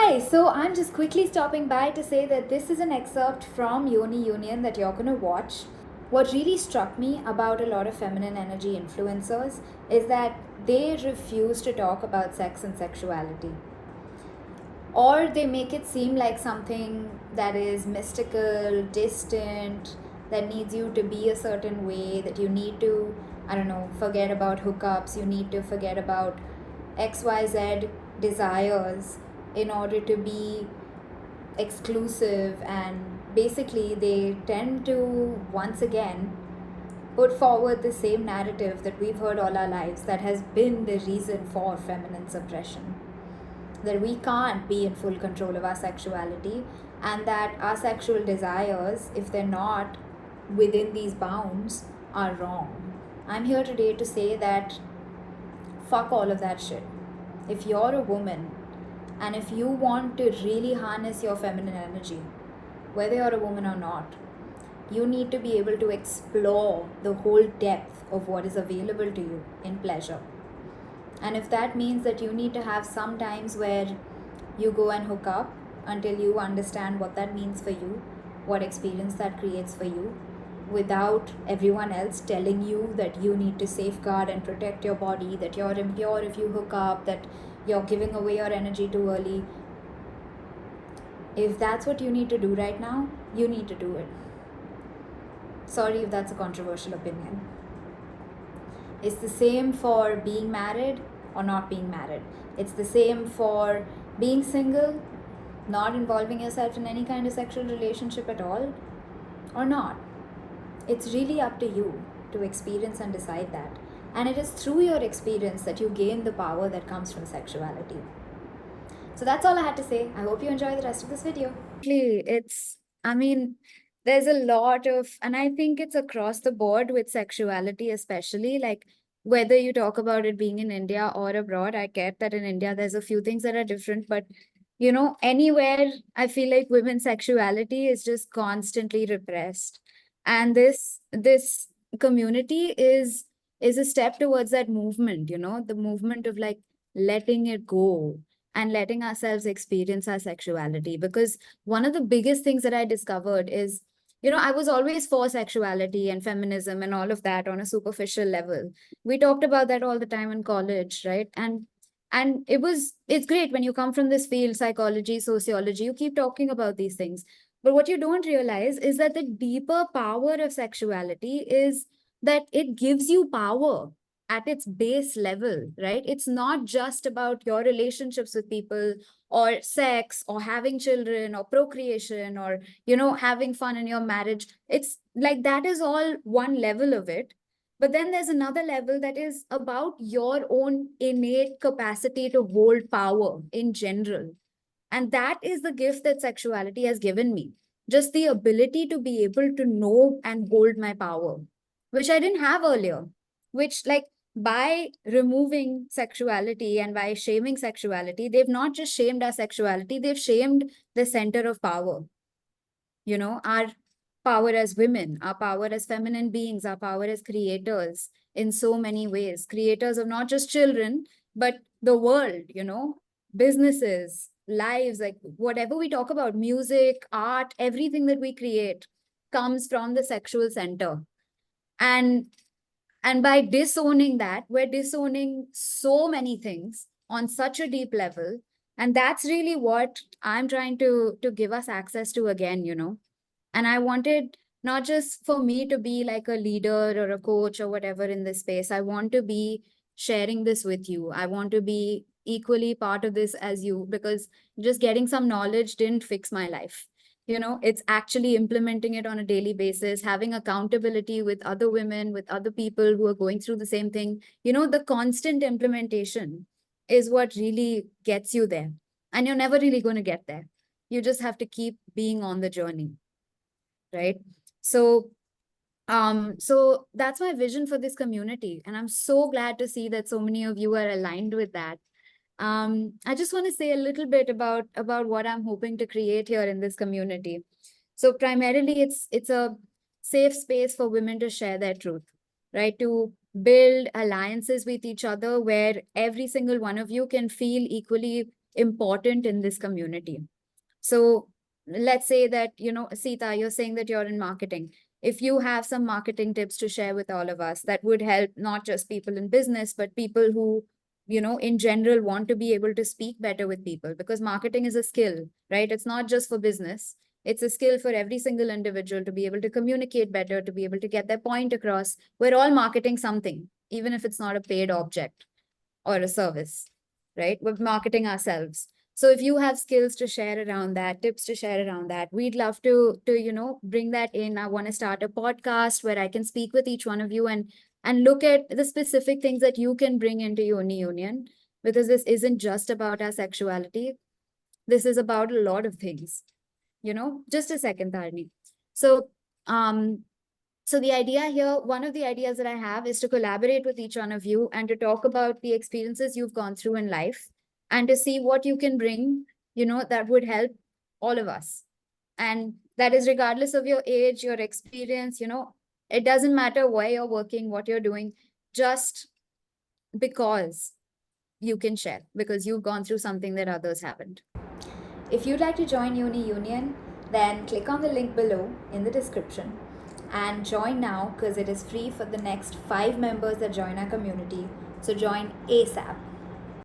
Hi, so I'm just quickly stopping by to say that this is an excerpt from Yoni Union that you're going to watch. What really struck me about a lot of feminine energy influencers is that they refuse to talk about sex and sexuality. Or they make it seem like something that is mystical, distant, that needs you to be a certain way, that you need to, I don't know, forget about hookups, you need to forget about XYZ desires in order to be exclusive. And basically they tend to once again put forward the same narrative that we've heard all our lives, that has been the reason for feminine suppression, that we can't be in full control of our sexuality, and that our sexual desires, if they're not within these bounds, are wrong. I'm here today to say that fuck all of that shit. If you're a woman and if you want to really harness your feminine energy, whether you're a woman or not, you need to be able to explore the whole depth of what is available to you in pleasure. And if that means that you need to have some times where you go and hook up until you understand what that means for you, what experience that creates for you, without everyone else telling you that you need to safeguard and protect your body, that you're impure if you hook up, that you're giving away your energy too early. If that's what you need to do right now, you need to do it. Sorry if that's a controversial opinion. It's the same for being married or not being married. It's the same for being single, not involving yourself in any kind of sexual relationship at all, or not. It's really up to you to experience and decide that. And it is through your experience that you gain the power that comes from sexuality. So that's all I had to say. I hope you enjoy the rest of this video. There's a lot of, and I think it's across the board with sexuality, especially like whether you talk about it being in India or abroad. I get that in India, there's a few things that are different, but anywhere, I feel like women's sexuality is just constantly repressed. And this community is a step towards that movement, the movement of like letting it go and letting ourselves experience our sexuality. Because one of the biggest things that I discovered is, I was always for sexuality and feminism and all of that on a superficial level. We talked about that all the time in college, right? And it's great when you come from this field, psychology, sociology, you keep talking about these things. But what you don't realize is that the deeper power of sexuality is that it gives you power at its base level, right? It's not just about your relationships with people or sex or having children or procreation or, having fun in your marriage. It's like that is all one level of it. But then there's another level that is about your own innate capacity to hold power in general. And that is the gift that sexuality has given me. Just the ability to be able to know and hold my power, which I didn't have earlier. Which, like, by removing sexuality and by shaming sexuality, they've not just shamed our sexuality, they've shamed the center of power. Our power as women, our power as feminine beings, our power as creators in so many ways. Creators of not just children, but the world, businesses, lives, like whatever we talk about, music, art, everything that we create comes from the sexual center. And by disowning that, we're disowning so many things on such a deep level. And that's really what I'm trying to give us access to again, And I wanted not just for me to be like a leader or a coach or whatever in this space. I want to be sharing this with you. I want to be equally part of this as you, because just getting some knowledge didn't fix my life. It's actually implementing it on a daily basis, having accountability with other women, with other people who are going through the same thing. The constant implementation is what really gets you there. And you're never really going to get there. You just have to keep being on the journey. Right. So that's my vision for this community. And I'm so glad to see that so many of you are aligned with that. I just want to say a little bit about what I'm hoping to create here in this community. So primarily, it's a safe space for women to share their truth, right? To build alliances with each other where every single one of you can feel equally important in this community. So let's say that, Sita, you're saying that you're in marketing. If you have some marketing tips to share with all of us, that would help not just people in business, but people who, in general want to be able to speak better with people, because marketing is a skill, right? It's not just for business. It's a skill for every single individual to be able to communicate better, to be able to get their point across. We're all marketing something, even if it's not a paid object or a service, right? We're marketing ourselves. So if you have skills to share around that, tips to share around that, we'd love to bring that in. I want to start a podcast where I can speak with each one of you and look at the specific things that you can bring into Yoni Union, because this isn't just about our sexuality. This is about a lot of things. Just a second, Tharni. So um so the idea here, one of the ideas that I have is to collaborate with each one of you and to talk about the experiences you've gone through in life and to see what you can bring, that would help all of us. And that is regardless of your age, your experience, it doesn't matter where you're working, what you're doing, just because you can share, because you've gone through something that others haven't. If you'd like to join Uni Union, then click on the link below in the description and join now, because it is free for the next 5 members that join our community. So join ASAP.